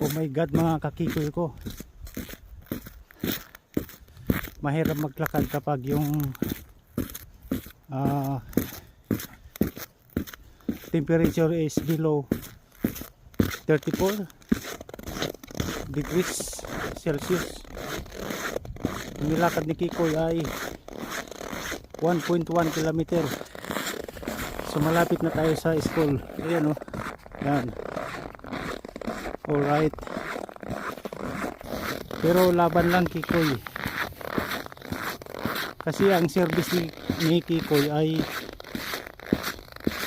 Oh my god mga kakikoy ko, mahirap maglakad kapag yung temperature is below 34 degrees Celsius. Ang nilakad ni Kikoy ay 1.1 kilometer. So malapit na tayo sa school. Ayan o. Yan. Alright. Pero laban lang Kikoy. Kasi ang service ni Kikoy ay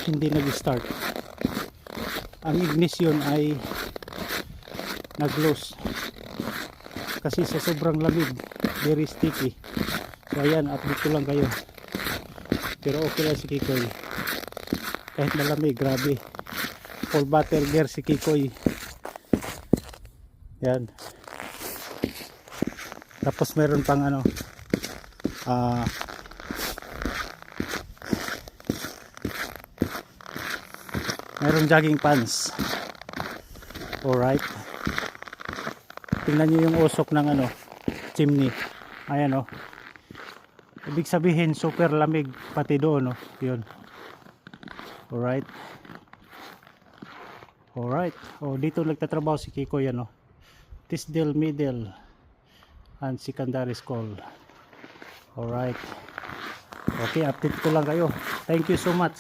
hindi nag-start. Ang ignition ay nag-loose. Kasi sa sobrang lamig, very sticky. So ayan, update ko lang kayo. Pero okay lang si Kikoy. Kahit malamig, grabe. Full battle gear si Kikoy. Yan. Tapos meron pang ano, meron jogging pants. Alright. Tingnan nyo yung usok ng ano, chimney. Ayan o. Ibig sabihin super lamig pati doon o. Yun. Alright. Alright. O dito nagtatrabaho si Kiko yan o. Tisdale Middle and Secondary School. Alright. Okay, update ko lang kayo. Thank you so much.